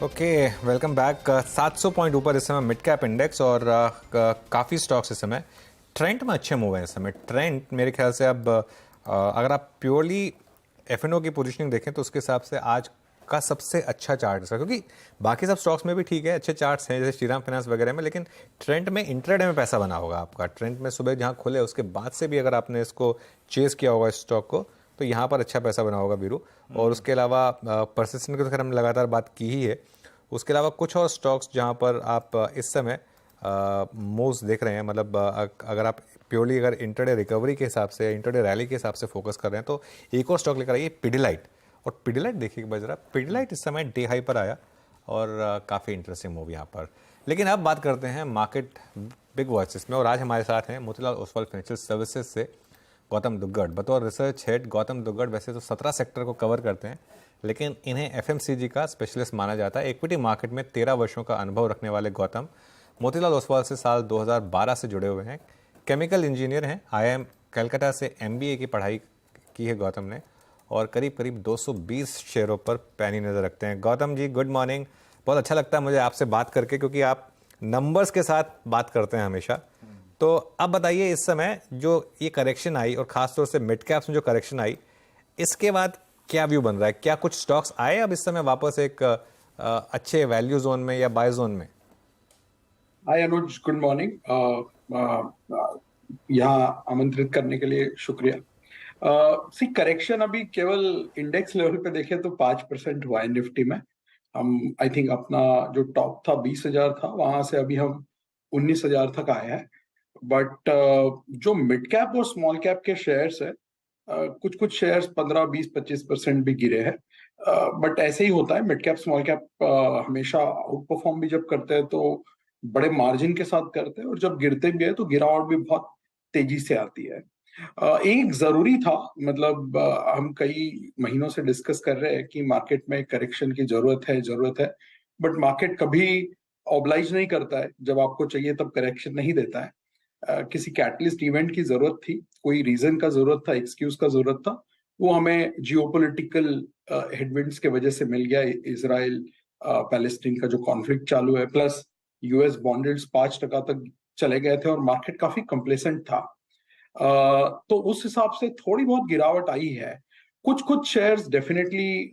Okay, welcome back. 700 point ऊपर इस समय मिड कैप इंडेक्स और काफ़ी स्टॉक्स इस समय ट्रेंड में अच्छे मूव हैं। इस समय ट्रेंड मेरे ख्याल से अब अगर आप प्योरली एफ की पोजीशनिंग देखें तो उसके हिसाब से आज का सबसे अच्छा चार्ट इसका, क्योंकि बाकी सब स्टॉक्स में भी ठीक है, अच्छे चार्ट्स हैं जैसे श्रीराम फाइनेंस वगैरह में, लेकिन ट्रेंड में इंट्राडे में पैसा बना होगा आपका। ट्रेंड में सुबह जहाँ खुले उसके बाद से भी अगर आपने इसको चेस किया होगा इस स्टॉक को, तो यहाँ पर अच्छा पैसा बना होगा वीरू। और उसके अलावा परसिस्टेंट की तो खैर हमने लगातार बात की ही है। उसके अलावा कुछ और स्टॉक्स जहाँ पर आप इस समय मूव्स देख रहे हैं, मतलब अगर आप प्योरली अगर इंटरडे रिकवरी के हिसाब से, इंटरडे रैली के हिसाब से फोकस कर रहे हैं, तो एक और स्टॉक लेकर आइए, पिडिलाइट। और पिडिलाइट देखिए बजरा, पिडिलाइट इस समय डे हाई पर आया और काफ़ी इंटरेस्टिंग मूव यहाँ पर। लेकिन अब बात करते हैं मार्केट बिग वॉइसेस में, और आज हमारे साथ हैं मोतीलाल ओसवाल फाइनेंशियल सर्विसेज से गौतम दुग्गड़। बतौर रिसर्च हेड गौतम दुग्गड़ वैसे तो 17 सेक्टर को कवर करते हैं, लेकिन इन्हें एफएमसीजी का स्पेशलिस्ट माना जाता है। इक्विटी मार्केट में 13 वर्षों का अनुभव रखने वाले गौतम मोतीलाल ओसवाल से साल 2012 से जुड़े हुए हैं। केमिकल इंजीनियर हैं, आईआईएम कलकत्ता से एमबीए की पढ़ाई की है गौतम ने, और करीब करीब 220 शेयरों पर पैनी नज़र रखते हैं। Gautam ji, good morning. बहुत अच्छा लगता है मुझे आपसे बात करके, क्योंकि आप नंबर्स के साथ बात करते हैं हमेशा। तो अब बताइए, इस समय जो ये करेक्शन आई और खासतौर से मिड कैप्स में जो करेक्शन आई, इसके बाद क्या व्यू बन रहा है? क्या कुछ स्टॉक्स आए अब इस समय वापस एक अच्छे वैल्यू जोन में या बाय जोन में? हाय अनुज, गुड मॉर्निंग। यहाँ आमंत्रित करने के लिए शुक्रिया। सी करेक्शन अभी केवल इंडेक्स लेवल पे देखें तो 5% हुआ है निफ्टी में। हम आई थिंक अपना जो टॉप था 20,000 था, वहां से अभी हम 19,000 तक आए हैं। बट जो मिड कैप और स्मॉल कैप के शेयर्स है, कुछ कुछ शेयर्स 15, 20, 25% भी गिरे हैं। बट ऐसे ही होता है, मिड कैप स्मॉल कैप हमेशा आउट परफॉर्म भी जब करते हैं तो बड़े मार्जिन के साथ करते हैं, और जब गिरते भी है तो गिरावट भी बहुत तेजी से आती है। एक जरूरी था, मतलब हम कई महीनों से डिस्कस कर रहे हैं कि मार्केट में करेक्शन की जरूरत है। बट मार्केट कभी ऑब्लाइज नहीं करता है, जब आपको चाहिए तब करेक्शन नहीं देता है। किसी कैटलिस्ट इवेंट की जरूरत थी, कोई रीजन का जरूरत था, एक्सक्यूज का जरूरत था। वो हमें जियोपॉलिटिकल हेडविंड्स के वजह से मिल गया। इजराइल पैलेस्टीन का जो कॉन्फ्लिक्ट चालू है, प्लस यूएस बॉन्ड यील्ड्स 5% तक चले गए थे और मार्केट काफी कंप्लेसेंट था। तो उस हिसाब से थोड़ी बहुत गिरावट आई है। कुछ कुछ शेयर्स डेफिनेटली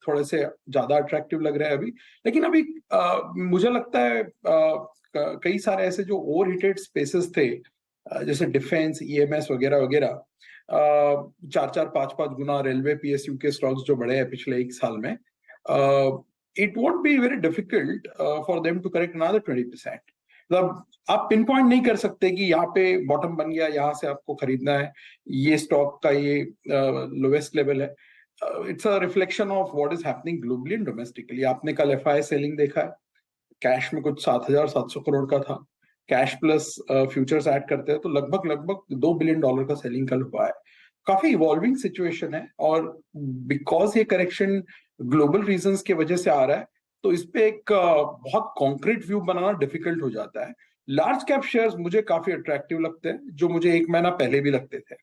थोड़े से ज्यादा अट्रैक्टिव लग रहे हैं अभी। लेकिन अभी मुझे लगता है कई सारे ऐसे जो ओवर हीटेड स्पेसेस थे, जैसे डिफेंस, ईएमएस वगैरह वगैरह, 4-4, 5-5 गुना रेलवे पीएसयू के स्टॉक्स जो बढ़े हैं पिछले एक साल में, it won't be very difficult for them to correct another 20%। मतलब आप पिन पॉइंट नहीं कर सकते कि यहाँ पे बॉटम बन गया, यहाँ से आपको खरीदना है, ये स्टॉक का ये लोवेस्ट लेवल है। It's a reflection of what is happening globally and domestically. आपने कल एफआई सेलिंग देखा है, कैश में कुछ 7,700 करोड़ का था। कैश प्लस फ्यूचर्स ऐड करते हैं तो लगभग लगभग $2 बिलियन का सेलिंग कल हुआ है। काफी इवॉल्विंग सिचुएशन है, और बिकॉज ये करेक्शन ग्लोबल रीजंस की वजह से आ रहा है, तो इस पे एक बहुत कॉन्क्रीट व्यू बनाना डिफिकल्ट हो जाता है। लार्ज कैप शेयर्स मुझे काफी अट्रैक्टिव लगते हैं, जो मुझे एक महीना पहले भी लगते थे।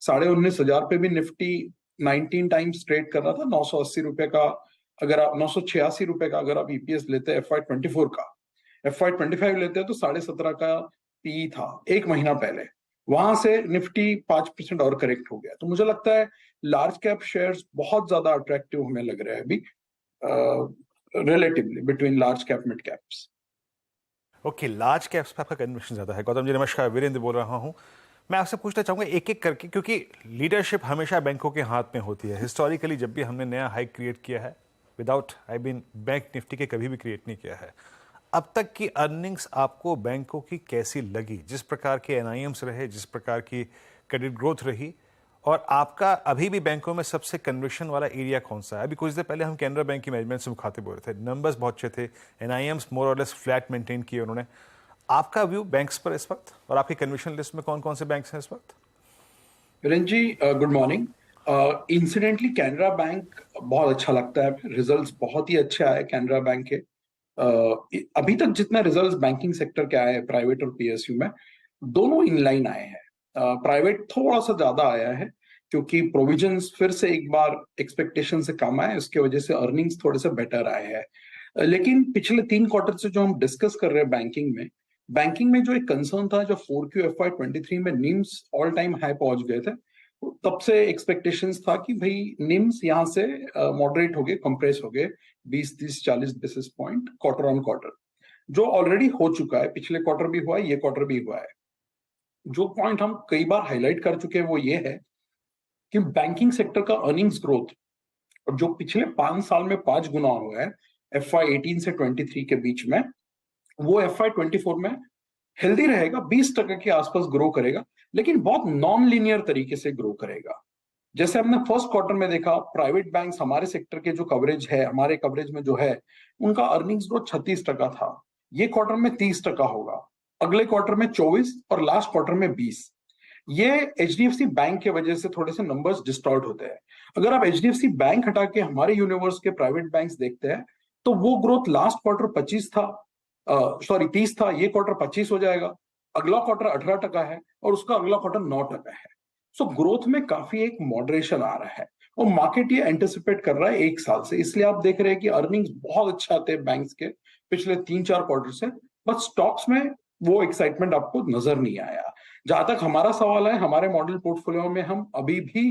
19,500 पे भी निफ्टी 19 टाइम्स ट्रेड कर रहा था। 980 रुपए का, अगर आप 986 रुपए का अगर आप ईपीएस लेते हैं FY24 का, FY25 लेते हैं तो 17.5 का पी था एक महीना पहले। वहां से निफ्टी 5% और करेक्ट हो गया। तो मुझे लगता है लार्ज कैप शेयर्स बहुत ज्यादा अट्रैक्टिव हमें लग रहे हैं अभी, relatively between large cap mid caps. Okay, large caps पे आपका कन्विक्शन ज़्यादा है। गौतम जी नमस्कार, वीरेंद्र बोल रहा हूँ। मैं आपसे पूछना चाहूँगा एक एक करके, क्योंकि लीडरशिप हमेशा बैंकों के हाथ में होती है। हिस्टोरिकली जब भी हमने नया हाई क्रिएट किया है, without I mean bank Nifty के कभी भी क्रिएट नहीं किया है। अब तक की अर्निंग्स आपको बैंकों की कैसी लगी? जिस प्रकार के एनआईएम्स रहे, जिस प्रकार की क्रेडिट ग्रोथ रही, और आपका अभी भी बैंकों में सबसे कन्विक्शन वाला एरिया कौन सा है? अभी कुछ देर पहले हम कैनरा बैंक की मैनेजमेंट से मुखातिब हो रहे थे, नंबर्स बहुत अच्छे थे, एनआईएम्स मोर और लेस फ्लैट मेंटेन किए उन्होंने। आपका व्यू बैंक्स पर इस वक्त, और आपकी कन्विक्शन लिस्ट में कौन कौन से बैंक्स हैं इस वक्त? Virendra ji, good morning. Incidentally Canara bank बहुत अच्छा लगता है, रिजल्ट्स बहुत ही अच्छे आए कैनरा बैंक के। अभी तक जितने रिजल्ट्स बैंकिंग सेक्टर के आए हैं, प्राइवेट और पीएसयू में, दोनों इनलाइन आए हैं। प्राइवेट थोड़ा सा ज्यादा आया है, क्योंकि प्रोविजंस फिर से एक बार एक्सपेक्टेशन से कम आए, उसके वजह से अर्निंग्स थोड़े से बेटर आए हैं। लेकिन पिछले 3 क्वार्टर से जो हम डिस्कस कर रहे हैं बैंकिंग में जो एक कंसर्न था, जो 4Q FY23 में निम्स ऑल टाइम हाई पहुंच गए थे, तब से एक्सपेक्टेशंस था कि भाई निम्स यहाँ से मॉडरेट हो गए, कंप्रेस हो गए 20, 30, 40 basis point quarter on quarter, जो ऑलरेडी हो चुका है। पिछले क्वार्टर भी हुआ है, ये क्वार्टर भी हुआ है। जो पॉइंट हम कई बार हाईलाइट कर चुके हैं वो ये है कि बैंकिंग सेक्टर का अर्निंग्स ग्रोथ जो पिछले 5 साल में 5 गुना हुआ है FY18 से 23 के बीच में, वो FY24 में हेल्दी रहेगा, 20% के आसपास ग्रो करेगा, लेकिन बहुत नॉन लीनियर तरीके से ग्रो करेगा। जैसे हमने फर्स्ट क्वार्टर में देखा, प्राइवेट बैंक्स हमारे सेक्टर के जो कवरेज है, हमारे कवरेज में जो है, उनका अर्निंग्स ग्रोथ 36% था। ये क्वार्टर में 30% होगा, अगले क्वार्टर में 24 और लास्ट क्वार्टर में 20। ये HDFC बैंक के वजह से थोड़े से नंबर्स डिस्टॉर्ट होते हैं। अगर आप HDFC बैंक हटा के हमारे यूनिवर्स के प्राइवेट बैंक्स देखते हैं, तो वो ग्रोथ लास्ट क्वार्टर 25 था, 30 था, ये क्वार्टर 25 हो जाएगा, अगला क्वार्टर 18% है और उसका अगला क्वार्टर 9% है। सो ग्रोथ में काफी एक मॉडरेशन आ रहा है और मार्केट ये एंटिसिपेट कर रहा है 1 साल से। इसलिए आप देख रहे हैं कि अर्निंग्स बहुत अच्छे आते हैं बैंक्स के पिछले 3-4 क्वार्टर से, बट स्टॉक्स में वो एक्साइटमेंट आपको नजर नहीं आया। जहां तक हमारा सवाल है, हमारे मॉडल पोर्टफोलियो में हम अभी भी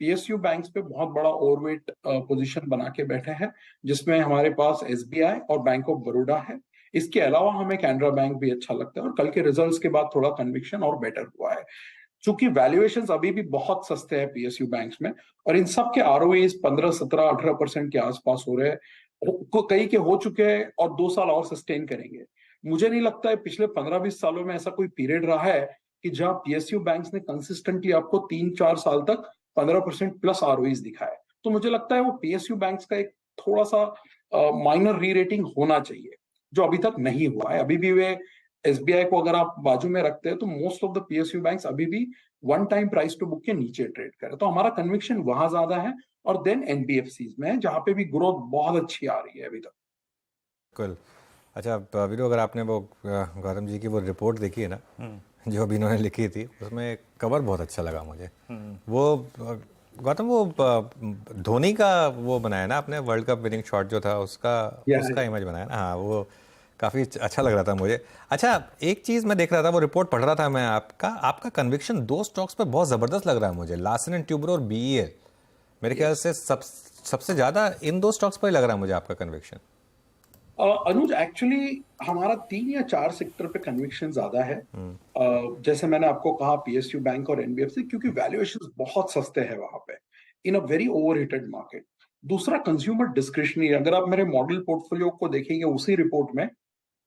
PSU बैंक्स पे बहुत बड़ा ओवरवेट पोजीशन बना के बैठे हैं, जिसमें हमारे पास SBI और बैंक ऑफ बड़ौदा है। इसके अलावा हमें कैनरा बैंक भी अच्छा लगता है और कल के रिजल्ट्स के बाद थोड़ा कन्विक्शन और बेटर हुआ है। चूंकि वैल्यूएशंस अभी भी बहुत सस्ते हैं PSU बैंक्स में, और इन सब के ROEs 15, 17, 18% के आसपास हो रहे हैं, कई के हो चुके हैं और 2 साल और सस्टेन करेंगे। मुझे नहीं लगता है पिछले 15-20 सालों में ऐसा कोई पीरियड रहा है कि जहां PSU बैंक्स ने कंसिस्टेंटली आपको 3-4 साल तक 15% प्लस ROEs दिखाए। तो मुझे लगता है वो PSU बैंक्स का एक थोड़ा सा माइनर री रेटिंग होना चाहिए, जो अभी तक नहीं हुआ है। अभी भी वे SBI को अगर आप बाजू में रखते हैं तो most of the PSU banks अभी भी 1 टाइम प्राइस टू बुक के नीचे ट्रेड कर रहे हैं। तो हमारा कन्विक्शन वहां ज्यादा है, और देन NBFCs में जहां पे भी ग्रोथ बहुत अच्छी आ रही है अभी तक। बिल्कुल। अच्छा वीरू, अगर आपने वो गौतम जी की वो रिपोर्ट देखी है ना, जो अभी इन्होंने लिखी थी, उसमें कवर बहुत अच्छा लगा मुझे। वो गौतम, वो धोनी का वो बनाया ना आपने, वर्ल्ड कप विनिंग शॉट जो था उसका इमेज बनाया ना, हाँ, वो काफ़ी अच्छा लग रहा था मुझे। अच्छा, एक चीज़ मैं देख रहा था, वो रिपोर्ट पढ़ रहा था मैं, आपका कन्विक्शन 2 स्टॉक्स पे बहुत ज़बरदस्त लग रहा है मुझे, लार्सन एंड ट्यूब्रो और BEL। मेरे ख्याल से सबसे ज़्यादा इन 2 स्टॉक्स पर ही लग रहा है मुझे आपका कन्विक्शन। अनुज, एक्चुअली हमारा 3 या 4 सेक्टर पे कन्विक्शन ज्यादा है। जैसे मैंने आपको कहा, PSU बैंक और NBFC, क्योंकि वैल्यूएशंस बहुत सस्ते हैं वहां पे इन अ वेरी ओवरहीटेड मार्केट। दूसरा, कंज्यूमर डिस्क्रिशनरी। अगर आप मेरे मॉडल पोर्टफोलियो को देखेंगे उसी रिपोर्ट में,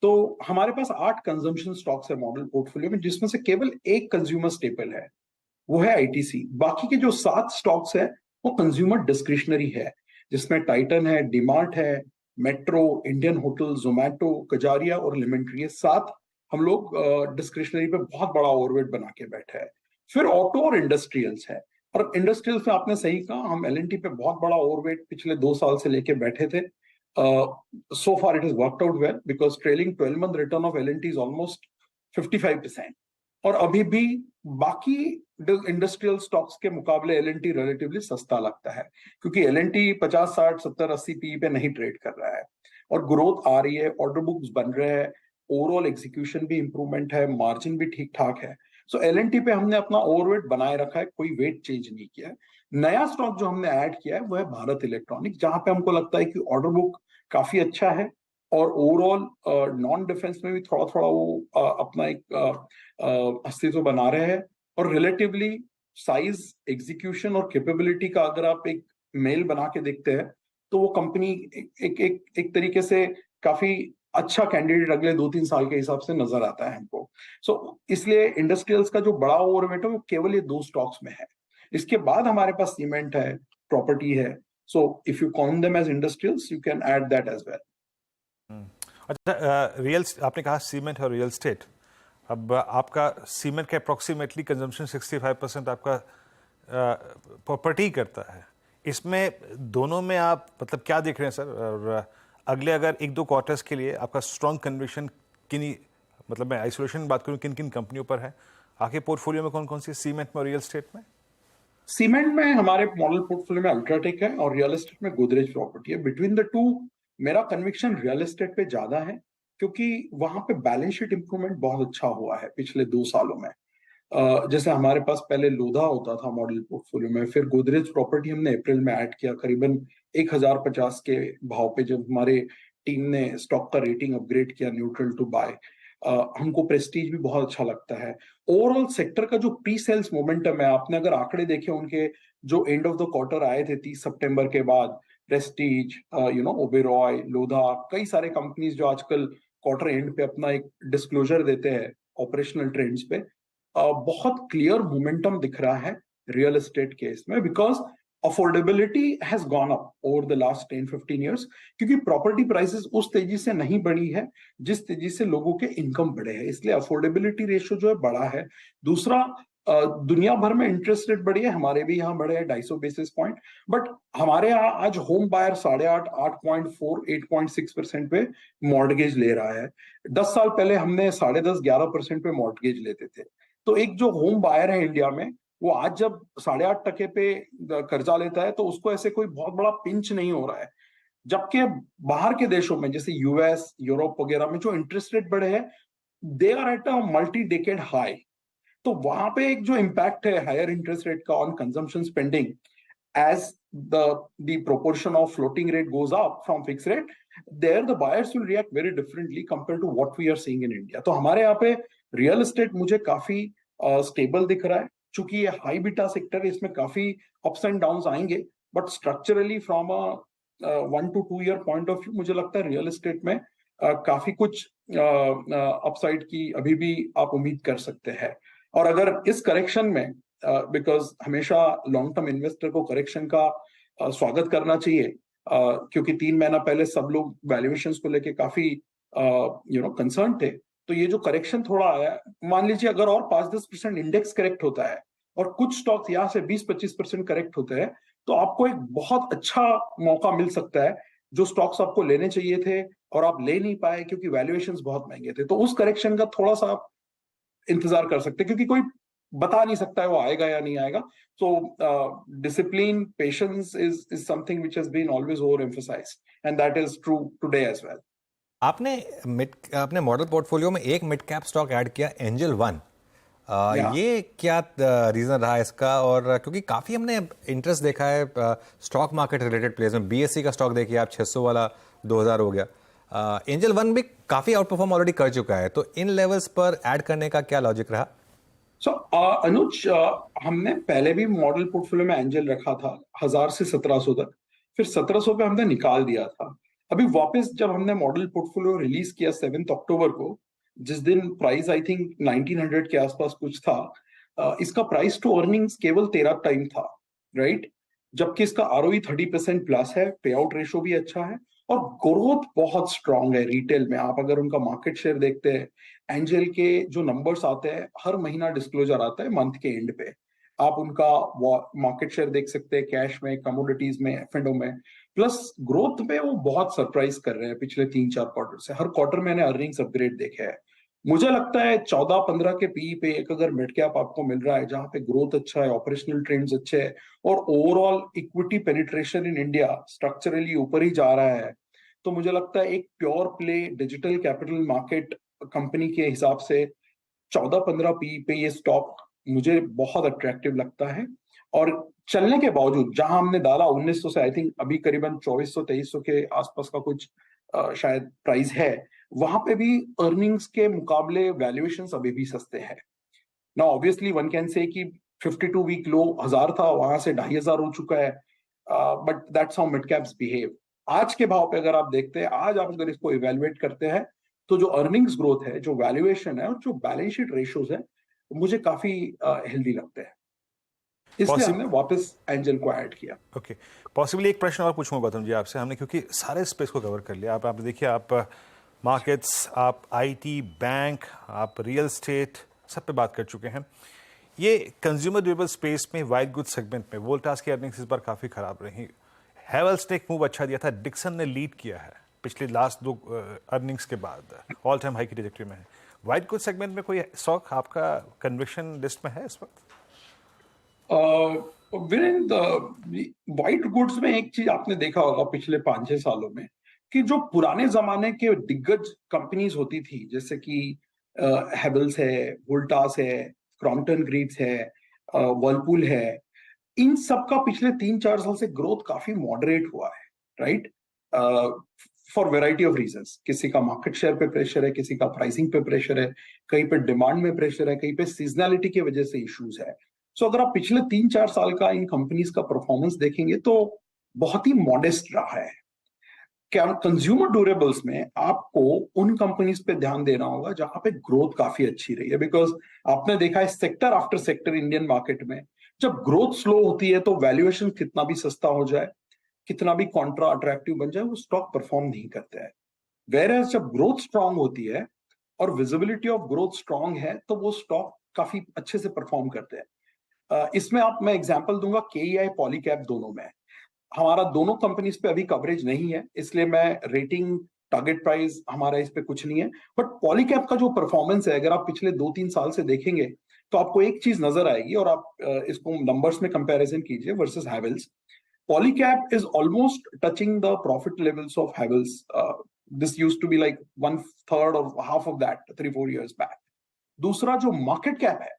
तो हमारे पास 8 कंजम्पशन स्टॉक्स है मॉडल पोर्टफोलियो में, जिसमें से केवल एक कंज्यूमर स्टेपल है, वो है ITC। बाकी के जो 7 स्टॉक्स है वो कंज्यूमर डिस्क्रिशनरी है, जिसमें टाइटन है, डीमार्ट है, metro, Indian hotel, Zomato, Kajaria और लेमन ट्री। ये 7 हम लोग डिस्क्रिशनरी पे बहुत बड़ा ओवरवेट बना के बैठे हैं। फिर ऑटो और इंडस्ट्रियल्स है, और इंडस्ट्रियल्स में आपने सही कहा, हम LNT पे बहुत बड़ा ओवरवेट पिछले 2 साल से लेके बैठे थे। So far it has worked out well because trailing 12-month return of L&T is almost 55%. और अभी भी बाकी इंडस्ट्रियल स्टॉक्स के मुकाबले L&T रिलेटिवली सस्ता लगता है, क्योंकि L&T 50, 60, 70, 80 PE पे नहीं ट्रेड कर रहा है, और ग्रोथ आ रही है, ऑर्डर बुक्स बन रहे हैं, ओवरऑल एग्जीक्यूशन भी इंप्रूवमेंट है, मार्जिन भी ठीक ठाक है। सो L&T पे हमने अपना ओवरवेट बनाए रखा है, कोई वेट चेंज नहीं किया है। नया स्टॉक जो हमने ऐड किया है वो है भारत इलेक्ट्रॉनिक्स, जहां पे हमको लगता है कि ऑर्डर बुक काफी अच्छा है, और ओवरऑल नॉन डिफेंस में भी थोड़ा थोड़ा वो अपना एक अस्तित्व बना रहे हैं, और रिलेटिवली साइज, एग्जीक्यूशन और कैपेबिलिटी का अगर आप एक मेल बना के देखते हैं, तो वो कंपनी एक तरीके से काफी अच्छा कैंडिडेट अगले 2-3 साल के हिसाब से नजर आता है हमको। सो इसलिए इंडस्ट्रियल्स का जो बड़ा ओवरवेट है वो केवल ये 2 स्टॉक्स में है। इसके बाद हमारे पास सीमेंट है, प्रॉपर्टी है। So if you count them as industrials, you can add that as well. अच्छा, रियल आपने कहा सीमेंट और रियल स्टेट। अब आपका सीमेंट का अप्रोक्सीमेटली कंजम्पशन 65% आपका प्रॉपर्टी करता है। इसमें दोनों में आप मतलब क्या देख रहे हैं सर? और अगले अगर 1-2 क्वार्टर्स के लिए आपका स्ट्रॉन्ग कन्विक्शन किन, मतलब मैं आइसोलेशन बात करूं, किन किन कंपनियों पर है? आपके पोर्टफोलियो में कौन कौन सी, सीमेंट में और रियल स्टेट में? सीमेंट में हमारे मॉडल पोर्टफोलियो में अल्ट्राटेक है, और रियल एस्टेट में गोदरेज प्रॉपर्टी है। बिटवीन द टू मेरा कन्विक्शन रियल एस्टेट पे ज्यादा है, क्योंकि वहां पे बैलेंस शीट इंप्रूवमेंट बहुत अच्छा हुआ है पिछले 2 सालों में। जैसे हमारे पास पहले लोधा होता था मॉडल पोर्टफोलियो में, फिर गोदरेज प्रॉपर्टी हमने अप्रैल में ऐड किया करीबन 1050 के भाव पे, जब हमारे टीम ने स्टॉक का रेटिंग अपग्रेड किया न्यूट्रल टू बाय। हमको प्रेस्टीज भी बहुत अच्छा लगता है। ओवरऑल सेक्टर का जो प्री सेल्स मोमेंटम है, आपने अगर आंकड़े देखे उनके जो एंड ऑफ द क्वार्टर आए थे 30 सितंबर के बाद, प्रेस्टीज, ओबेरॉय, लोधा, कई सारे कंपनीज जो आजकल क्वार्टर एंड पे अपना एक डिस्क्लोजर देते हैं ऑपरेशनल ट्रेंड्स पे, बहुत क्लियर मोमेंटम दिख रहा है रियल एस्टेट केस में, because affordability has gone up over the last 10-15 years, क्योंकि प्रॉपर्टी प्राइसेस उस तेजी से नहीं बढ़ी है जिस तेजी से लोगों के इनकम बढ़े हैं, इसलिए अफोर्डेबिलिटी रेशियो जो है बढ़ा है। दूसरा, दुनिया भर में इंटरेस्ट रेट बढ़ी है, हमारे भी यहाँ बढ़े हैं 250 बेसिस पॉइंट, बट हमारे यहाँ आज होम बायर 8.5, 8.4, 8.6% पे मॉर्गेज ले रहा है। 10 साल पहले हमने 10.5, 11% पे मॉर्गेज लेते थे। तो एक जो होम बायर है इंडिया में, वो आज जब 8.5% पे कर्जा लेता है तो उसको ऐसे कोई बहुत बड़ा पिंच नहीं हो रहा है। जबकि बाहर के देशों में जैसे यूएस, यूरोप वगैरह में जो इंटरेस्ट रेट बढ़े हैं, they are at a multi decade high. तो वहां पे एक जो इम्पैक्ट है हायर इंटरेस्ट रेट का on consumption spending, as the proportion of floating rate goes up from fixed rate, there the buyers will react very differently compared to what we are seeing in India. तो हमारे यहाँ पे real estate मुझे काफी stable दिख रहा है, चूंकि ये हाई बीटा सेक्टर है, इसमें काफी अप्स एंड डाउन्स आएंगे, but structurally from a 1 to 2 year point of view मुझे लगता है रियल एस्टेट में काफी कुछ अपसाइड की अभी भी आप उम्मीद कर सकते हैं। और अगर इस करेक्शन में, बिकॉज हमेशा लॉन्ग टर्म इन्वेस्टर को करेक्शन का स्वागत करना चाहिए, क्योंकि 3 महीना पहले सब लोग वैल्यूएशंस को लेके काफी कंसर्न थे। तो ये जो करेक्शन थोड़ा आया, मान लीजिए अगर और 5-10% इंडेक्स करेक्ट होता है और कुछ स्टॉक्स यहाँ से 20-25% करेक्ट होते हैं, तो आपको एक बहुत अच्छा मौका मिल सकता है, जो स्टॉक्स आपको लेने चाहिए थे और आप ले नहीं पाए क्योंकि वैल्यूएशंस बहुत महंगे थे। तो उस करेक्शन का थोड़ा सा आप इंतजार कर सकते हैं, क्योंकि कोई बता नहीं सकता है वो आएगा या नहीं आएगा। So discipline, patience is something which has been always over emphasised, and that is true today as well. अपने मॉडल पोर्टफोलियो में एक मिड कैप स्टॉक ऐड किया, एंजल वन। ये क्या रीजन रहा इसका? और क्योंकि काफी हमने इंटरेस्ट देखा है स्टॉक मार्केट रिलेटेड प्लेस में, बीएससी का स्टॉक देखिए आप, 600 वाला 2000 हो गया। एंजल वन भी काफी आउट परफॉर्म ऑलरेडी कर चुका है, तो इन लेवल्स पर ऐड करने का क्या लॉजिक रहा? अनुज, हमने पहले भी मॉडल पोर्टफोलियो में एंजल रखा था 1000 से 1700 तक, फिर 1700 पे हमने निकाल दिया था। अभी वापस जब हमने मॉडल पोर्टफोलियो रिलीज किया 7 अक्टूबर को, जिस दिन प्राइस आई थिंक 1900 के आसपास कुछ था, इसका प्राइस टू अर्निंग्स केवल 13 टाइम था, राइट? जबकि इसका आरओई 30% प्लस है, पे आउट रेशो भी अच्छा है और ग्रोथ बहुत स्ट्रांग है रिटेल में। आप अगर उनका मार्केट शेयर देखते हैं, एंजल के जो नंबर्स आते हैं, हर महीना डिस्क्लोजर आता है मंथ के एंड पे, आप उनका मार्केट शेयर देख सकते हैं, कैश में, कमोडिटीज में, एफ&ओ में, प्लस ग्रोथ में वो बहुत सरप्राइज कर रहे हैं पिछले 3-4 क्वार्टर से। हर क्वार्टर मैंने अर्निंग्स अपग्रेड देखे हैं। मुझे लगता है 14-15 के पी पे एक अगर मिड कैप आपको मिल रहा है जहां पे ग्रोथ अच्छा है, ऑपरेशनल ट्रेंड्स अच्छे हैं और overall equity penetration in India structurally ऊपर ही जा रहा है, तो मुझे लगता है एक pure play digital capital market company के हिसाब से 14-15 पी पे ये स्टॉक मुझे बहुत अट्रैक्टिव लगता है। और चलने के बावजूद जहां हमने डाला 1900 से, आई थिंक अभी करीबन 2400-2300 के आसपास का कुछ शायद प्राइस है, वहां पे भी अर्निंग्स के मुकाबले वैल्यूएशंस अभी भी सस्ते हैं ना। ऑब्वियसली वन कैन से कि 52 वीक लो 1000 था, वहां से 2500 हो चुका है, but that's how mid caps behave. आज के भाव पे अगर आप देखते हैं, आज आप अगर इसको इवेलुएट करते हैं, तो जो अर्निंग्स ग्रोथ है, जो वैल्यूएशन है और जो बैलेंस शीट रेशियोज है, मुझे काफी हेल्दी लगते हैं, इसलिए हमने वापस एंजल को ऐड किया। ओके, पॉसिबली एक प्रश्न और पूछूंगा गौतम जी आपसे, हमने क्योंकि सारे स्पेस को कवर कर लिया। आप देखिए, आप मार्केट्स, आप आईटी, बैंक, आप रियल एस्टेट, सब पे बात कर चुके हैं। ये कंज्यूमर ड्यूरेबल स्पेस में वाइट गुड सेगमेंट में वोल्टास की अर्निंग्स इस बार काफ़ी खराब रही। हैवेल्स ने एक मूव अच्छा दिया था, डिक्सन ने लीड किया है पिछले लास्ट 2 अर्निंग्स के बाद, ऑल टाइम हाई की ट्रैजेक्टरी में है। वाइट गुड सेगमेंट में कोई स्टॉक आपका कन्विक्शन लिस्ट में है इस वक्त? वीरेंद्र, व्हाइट गुड्स में एक चीज आपने देखा होगा पिछले 5-6 सालों में कि जो पुराने जमाने के दिग्गज कंपनीज होती थी, जैसे कि हेवल्स है, वोल्टास है, क्रॉम्पटन ग्रीव्स है, वर्लपूल है, इन सब का पिछले 3-4 साल से ग्रोथ काफी मॉडरेट हुआ है, right? For variety of reasons. किसी का मार्केट शेयर पे प्रेशर है, किसी का प्राइसिंग पे प्रेशर है, कहीं पे डिमांड में प्रेशर है, कहीं पे सीजनैलिटी की वजह से इश्यूज है। सो अगर आप पिछले 3-4 साल का इन कंपनीज का परफॉर्मेंस देखेंगे तो बहुत ही मॉडेस्ट रहा है। क्या कंज्यूमर ड्यूरेबल्स में आपको उन कंपनीज पे ध्यान देना होगा जहां पे ग्रोथ काफी अच्छी रही है, बिकॉज आपने देखा है sector after sector Indian market में जब ग्रोथ स्लो होती है तो वैल्यूएशन कितना भी सस्ता हो जाए, कितना भी कॉन्ट्रा अट्रैक्टिव बन जाए, वो स्टॉक परफॉर्म नहीं करते हैं। वेयर जब ग्रोथ स्ट्रांग होती है और विजिबिलिटी ऑफ ग्रोथ स्ट्रांग है तो वो स्टॉक काफी अच्छे से परफॉर्म करते हैं। इसमें मैं एग्जांपल दूंगा केईआई पॉलीकैब दोनों में। हमारा दोनों कंपनीज पे अभी कवरेज नहीं है, इसलिए मैं रेटिंग टारगेट प्राइस हमारा इस पे कुछ नहीं है, बट पॉलीकैब का जो परफॉर्मेंस है अगर आप पिछले 2-3 साल से देखेंगे तो आपको एक चीज नजर आएगी, और आप इसको नंबर्स में कंपैरिजन कीजिए versus Havells. Polycab is almost touching the profit levels of Havells. This used to be like 1/3 or half of that 3-4 years back. दूसरा जो मार्केट कैप है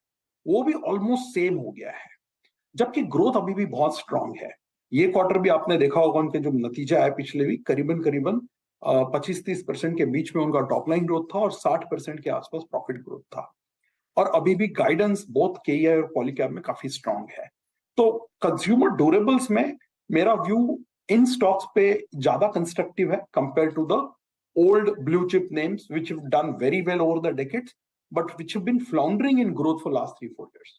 वो भी ऑलमोस्ट सेम हो गया है, जबकि ग्रोथ अभी भी बहुत स्ट्रांग है। ये क्वार्टर भी आपने देखा होगा, उनके जो नतीजा है पिछले भी करीबन 25-30% के बीच में उनका टॉप लाइन ग्रोथ था और 60% के आसपास प्रॉफिट ग्रोथ था, और अभी भी गाइडेंस बोथ केईआई और पॉलीकैब में काफी स्ट्रांग है। तो कंज्यूमर ड्यूरेबल्स में मेरा व्यू इन स्टॉक्स पे ज्यादा कंस्ट्रक्टिव है compare to the old blue chip names which have done very well over the decades but which have been floundering in growth for last 3-4 years.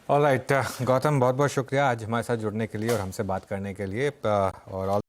Alright Gautam, बहुत बहुत शुक्रिया आज हमारे साथ जुड़ने के लिए और हमसे बात करने के लिए, और